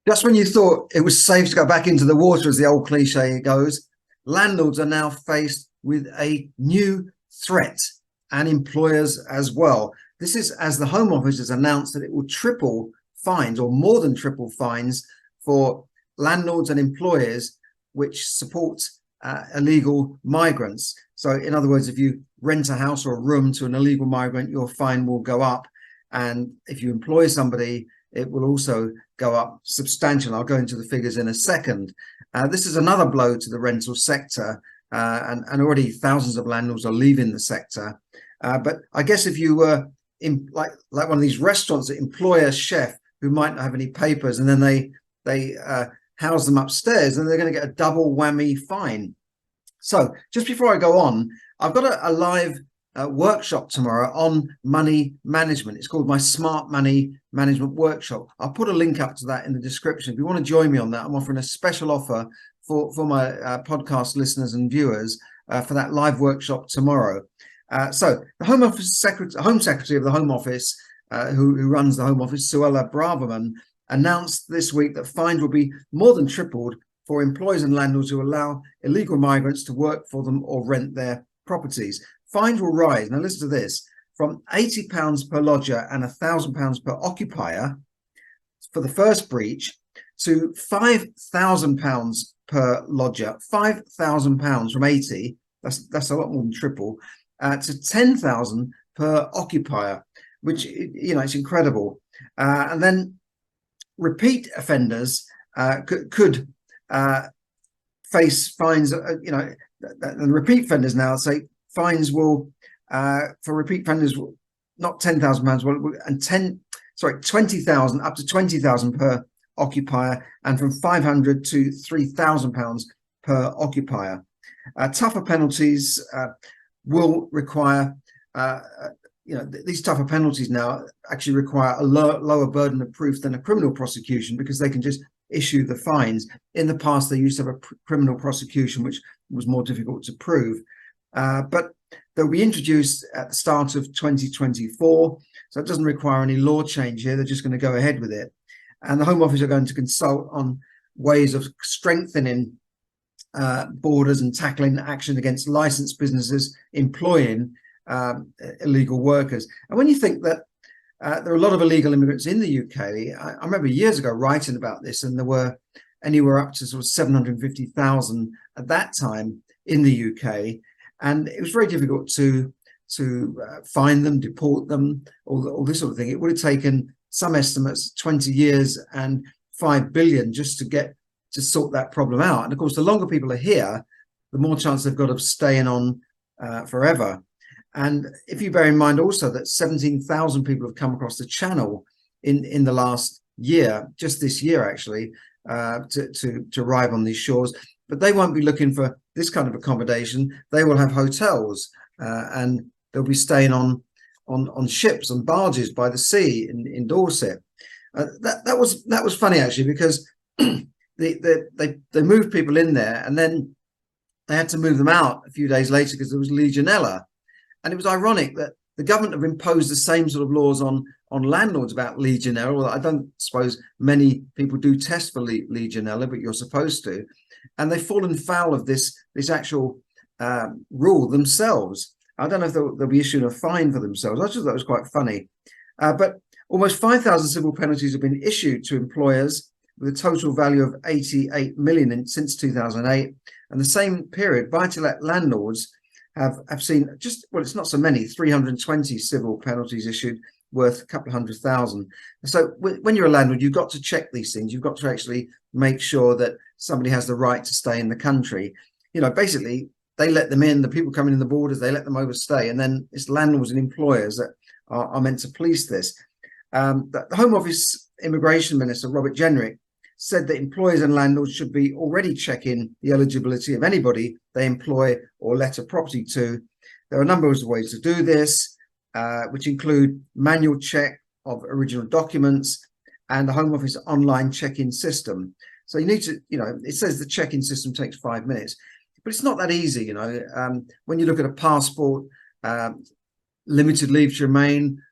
Just when you thought it was safe to go back into the water, as the old cliche goes, landlords are now faced with a new threat, and employers as well. This is as the Home Office has announced that it will triple fines, or more than triple fines, for landlords and employers which support illegal migrants. So in other words, if you rent a house or a room to an illegal migrant, your fine will go up. And if you employ somebody, it will also go up substantially. I'll go into the figures in a second. This is another blow to the rental sector, and already thousands of landlords are leaving the sector. But I guess if you were in like one of these restaurants that employ a chef who might not have any papers, and then they house them upstairs, then they're going to get a double whammy fine. So just before I go on, I've got a live workshop tomorrow on money management. It's called my Smart Money Management Workshop. I'll put a link up to that in the description. If you want to join me on that, I'm offering a special offer for my podcast listeners and viewers for that live workshop tomorrow. So the Home Secretary of the Home Office, who runs the Home Office, Suella Braverman, announced this week that fines will be more than tripled for employers and landlords who allow illegal migrants to work for them or rent their properties. Fines will rise, now listen to this, from £80 per lodger and £1,000 per occupier for the first breach to £5,000 per lodger, £5,000 from 80, that's a lot more than triple, to 10,000 per occupier, which, you know, it's incredible. And then repeat offenders could face fines, and repeat offenders now say fines will, for repeat offenders, not £10,000, and 20,000, up to 20,000 per occupier, and from £500 to £3,000 per occupier. Tougher penalties will require, these tougher penalties now actually require a lower burden of proof than a criminal prosecution, because they can just issue the fines. In the past, they used to have a criminal prosecution, which was more difficult to prove. But they'll be introduced at the start of 2024. So it doesn't require any law change here. They're just going to go ahead with it. And the Home Office are going to consult on ways of strengthening borders and tackling action against licensed businesses employing illegal workers. And when you think that there are a lot of illegal immigrants in the UK, I remember years ago writing about this, and there were anywhere up to sort of 750,000 at that time in the UK. And it was very difficult to find them, deport them, all this sort of thing. It would have taken some estimates 20 years and 5 billion just to sort that problem out. And of course, the longer people are here, the more chance they've got of staying on forever. And if you bear in mind also that 17,000 people have come across the channel in the last year, just this year actually, to arrive on these shores, but they won't be looking for this kind of accommodation. They will have hotels, and they'll be staying on ships, on barges by the sea in Dorset. That was funny actually, because they moved people in there, and then they had to move them out a few days later because there was Legionella. And it was ironic that the government have imposed the same sort of laws on landlords about Legionella. Well, I don't suppose many people do test for Legionella, but you're supposed to. And they've fallen foul of this actual rule themselves. I don't know if they'll be issuing a fine for themselves. I just thought that was quite funny. But almost 5,000 civil penalties have been issued to employers with a total value of 88 million since 2008. And the same period, buy-to-let landlords have seen it's not so many, 320 civil penalties issued worth a couple of 100,000. So when you're a landlord, you've got to check these things. You've got to actually make sure that somebody has the right to stay in the country. Basically, they let them in, the people coming in the borders, they let them overstay. And then it's landlords and employers that are meant to police this. The Home Office Immigration Minister, Robert Jenrick, said that employers and landlords should be already checking the eligibility of anybody they employ or let a property to. There are a number of ways to do this, which include manual check of original documents and the Home Office online check-in system. So you need to, it says the check-in system takes 5 minutes, but it's not that easy. When you look at a passport, limited leave to remain,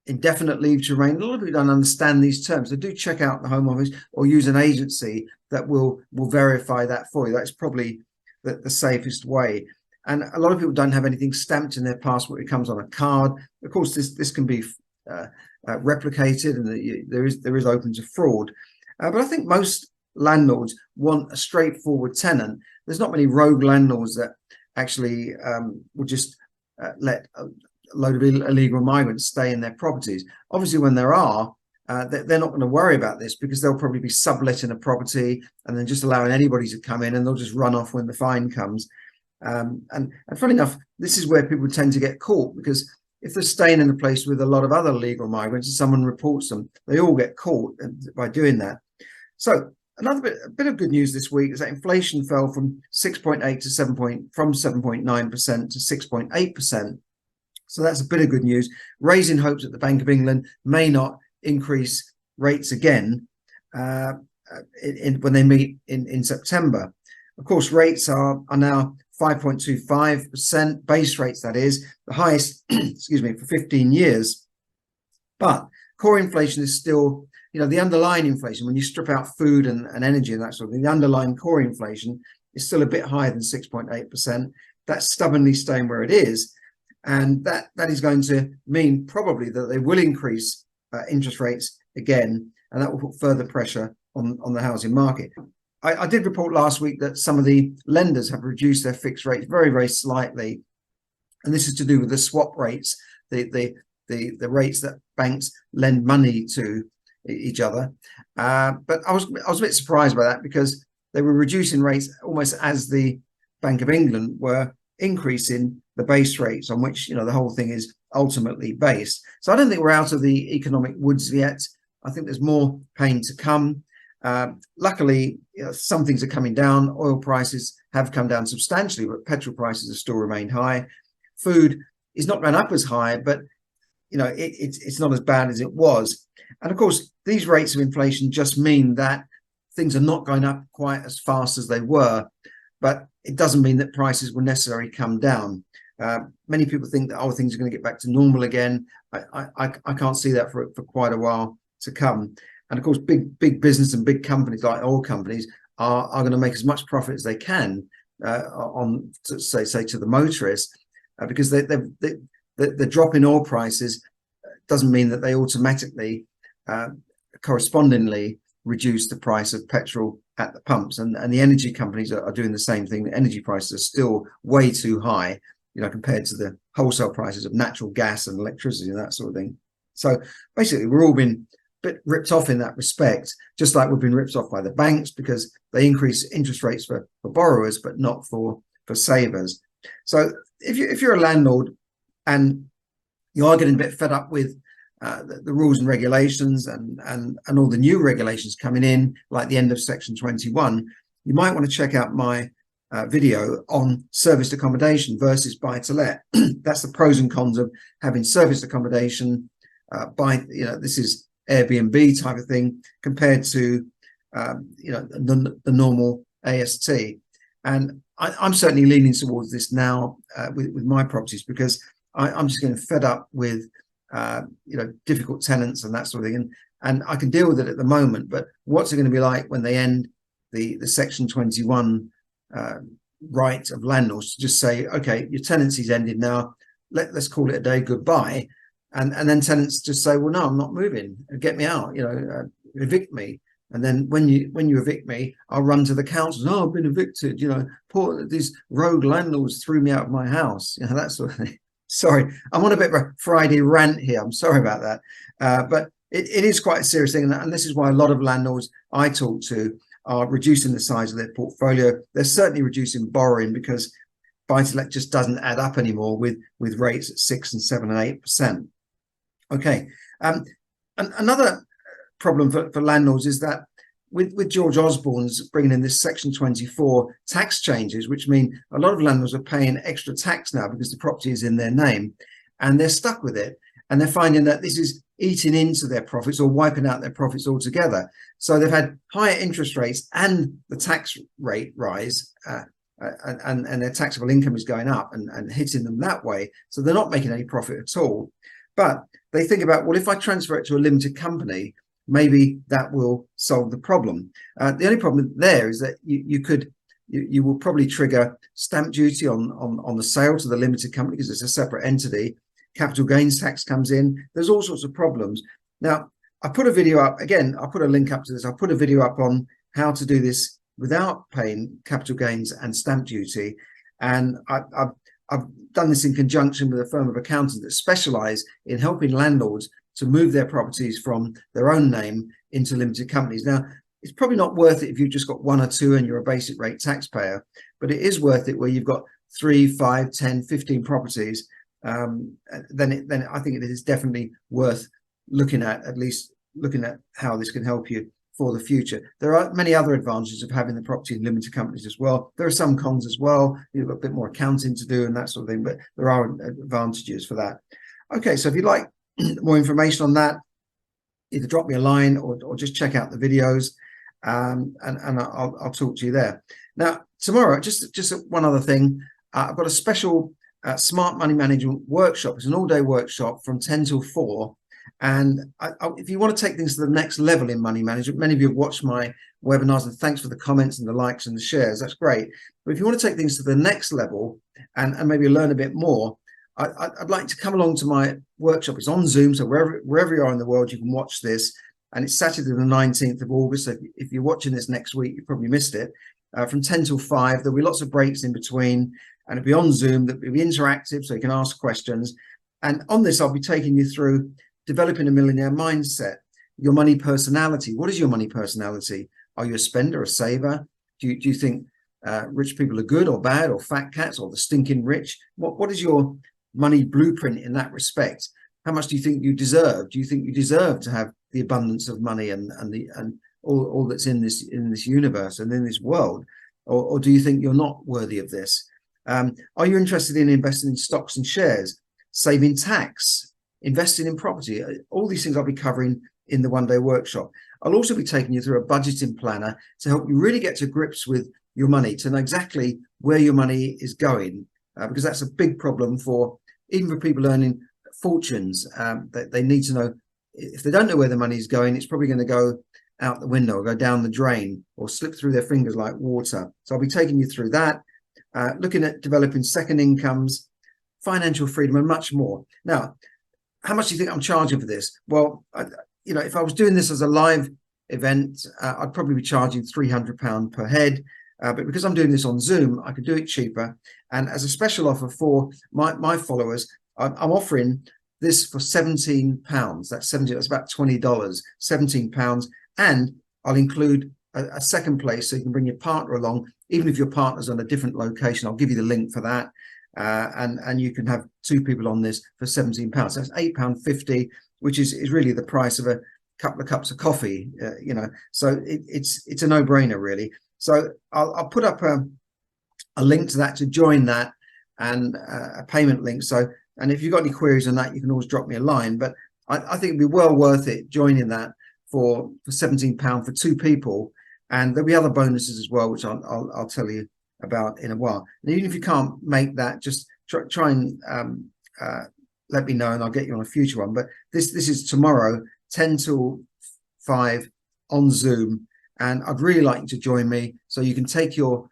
indefinite leave to remain. A lot of people don't understand these terms. So do check out the Home Office or use an agency that will verify that for you. That's probably the safest way. And a lot of people don't have anything stamped in their passport. It comes on a card. Of course, this can be replicated, and there is open to fraud. But I think most landlords want a straightforward tenant. There's not many rogue landlords that actually will just let a load of illegal migrants stay in their properties. Obviously, when there are, they're not going to worry about this, because they'll probably be subletting a property and then just allowing anybody to come in, and they'll just run off when the fine comes. And funny enough, this is where people tend to get caught, because if they're staying in a place with a lot of other illegal migrants and someone reports them, they all get caught by doing that. So another bit of good news this week is that inflation fell from 6.8 to 7.9% to 6.8%. So that's a bit of good news, raising hopes that the Bank of England may not increase rates again when they meet in September. Of course, rates are now 5.25%, base rates, that is, the highest, excuse me, for 15 years. But core inflation is still, the underlying inflation, when you strip out food and energy and that sort of thing, the underlying core inflation is still a bit higher than 6.8%. That's stubbornly staying where it is. And that is going to mean probably that they will increase interest rates again, and that will put further pressure on the housing market. I did report last week that some of the lenders have reduced their fixed rates very, very slightly. And this is to do with the swap rates, the rates that banks lend money to each other. But I was a bit surprised by that, because they were reducing rates almost as the Bank of England were increasing the base rates on which the whole thing is ultimately based. So I don't think we're out of the economic woods yet. I think there's more pain to come. Luckily, some things are coming down. Oil prices have come down substantially, but petrol prices have still remained high. Food is not going up as high, but it's not as bad as it was. And of course, these rates of inflation just mean that things are not going up quite as fast as they were, but it doesn't mean that prices will necessarily come down. Many people think that things are going to get back to normal again. I can't see that for quite a while to come. And of course, big business and big companies like oil companies are going to make as much profit as they can on, say to the motorists, because the drop in oil prices doesn't mean that they automatically correspondingly reduce the price of petrol at the pumps. And the energy companies are doing the same thing. The energy prices are still way too high, compared to the wholesale prices of natural gas and electricity and that sort of thing. So basically, we're all been bit ripped off in that respect, just like we've been ripped off by the banks, because they increase interest rates for borrowers but not for savers. So if you're a landlord and you are getting a bit fed up with the rules and regulations and all the new regulations coming in, like the end of Section 21, you might want to check out my video on serviced accommodation versus buy-to-let. That's the pros and cons of having serviced accommodation this is Airbnb type of thing compared to the normal AST. And I'm certainly leaning towards this now with my properties, because I'm just getting fed up with difficult tenants and that sort of thing, and I can deal with it at the moment. But what's it going to be like when they end the Section 21 right of landlords to just say, okay, your tenancy's ended now, let's call it a day, goodbye. And then tenants just say, well, no, I'm not moving, get me out, evict me. And then when you evict me, I'll run to the council. Oh, I've been evicted, poor these rogue landlords threw me out of my house, that sort of thing. Sorry, I'm on a bit of a Friday rant here, I'm sorry about that. But it is quite a serious thing, and this is why a lot of landlords I talk to are reducing the size of their portfolio. They're certainly reducing borrowing, because buy-to-let just doesn't add up anymore with rates at 6 and 7 and 8%. Okay, another problem for landlords is that with George Osborne's bringing in this Section 24 tax changes, which mean a lot of landlords are paying extra tax now because the property is in their name, and they're stuck with it. And they're finding that this is eating into their profits or wiping out their profits altogether. So they've had higher interest rates and the tax rate rise, and their taxable income is going up and hitting them that way. So they're not making any profit at all. But they think about, well, if I transfer it to a limited company, maybe that will solve the problem. The only problem there is that you will probably trigger stamp duty on the sale to the limited company because it's a separate entity. Capital gains tax comes in. There's all sorts of problems. Now, I put a video up, again, I'll put a link up to this. I'll put a video up on how to do this without paying capital gains and stamp duty. And I've done this in conjunction with a firm of accountants that specialize in helping landlords to move their properties from their own name into limited companies. Now, it's probably not worth it if you've just got one or two and you're a basic rate taxpayer, but it is worth it where you've got 3, 5, 10, 15 properties. Then I think it is definitely worth looking at least looking at how this can help you for the future. There are many other advantages of having the property in limited companies as well. There are some cons as well. You've got a bit more accounting to do and that sort of thing, but there are advantages for that. Okay, so if you'd like more information on that, either drop me a line or just check out the videos, and I'll talk to you there. Now, tomorrow, just one other thing, I've got a special smart money management workshop. It's an all-day workshop from 10 till 4. And if you want to take things to the next level in money management, many of you have watched my webinars, and thanks for the comments and the likes and the shares. That's great. But if you want to take things to the next level and maybe learn a bit more, I'd like to come along to my workshop. It's on Zoom, so wherever you are in the world, you can watch this. And it's Saturday the 19th of August. So if you're watching this next week, you probably missed it. From 10 till 5, there'll be lots of breaks in between, and it'll be on Zoom. It'll be interactive, so you can ask questions. And on this, I'll be taking you through developing a millionaire mindset, your money personality. What is your money personality? Are you a spender, a saver? Do you think rich people are good or bad, or fat cats, or the stinking rich? What is your money blueprint in that respect? How much do you think you deserve? Do you think you deserve to have the abundance of money and all that's in this universe and in this world, or do you think you're not worthy of this? Are you interested in investing in stocks and shares, saving tax, investing in property? All these things I'll be covering in the one-day workshop. I'll also be taking you through a budgeting planner to help you really get to grips with your money, to know exactly where your money is going, because that's a big problem for even for people earning fortunes. That they need to know, if they don't know where the money is going, it's probably going to go out the window or go down the drain or slip through their fingers like water. So I'll be taking you through that, looking at developing second incomes, financial freedom, and much more. Now, how much do you think I'm charging for this? Well, if I was doing this as a live event, I'd probably be charging £300 per head. But because I'm doing this on Zoom, I could do it cheaper. And as a special offer for my followers, I'm offering this for £17. That's about $20, £17. And I'll include a second place, so you can bring your partner along, even if your partner's on a different location. I'll give you the link for that. And you can have 2 people on this for £17. That's £8.50, which is really the price of a couple of cups of coffee, so it's a no-brainer really. So I'll put up a link to that, to join that, and a payment link. So, and if you've got any queries on that, you can always drop me a line. But I think it'd be well worth it joining that for £17 for 2 people. And there'll be other bonuses as well, which I'll tell you about in a while. And even if you can't make that, just try and let me know, and I'll get you on a future one. But this is tomorrow, 10 till 5 on Zoom, and I'd really like you to join me so you can take your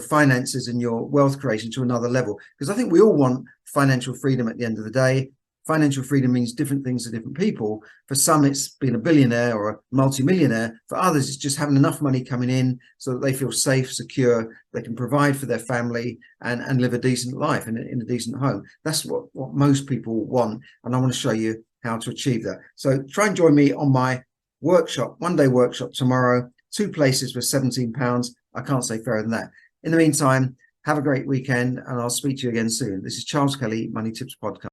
finances and your wealth creation to another level, because I think we all want financial freedom at the end of the day. Financial freedom means different things to different people. For some, it's being a billionaire or a multimillionaire. For others, it's just having enough money coming in so that they feel safe, secure, they can provide for their family and live a decent life in a decent home. That's what most people want, and I want to show you how to achieve that. So try and join me on my workshop, one-day workshop tomorrow, 2 places for £17. I can't say fairer than that. In the meantime, have a great weekend, and I'll speak to you again soon. This is Charles Kelly, Money Tips Podcast.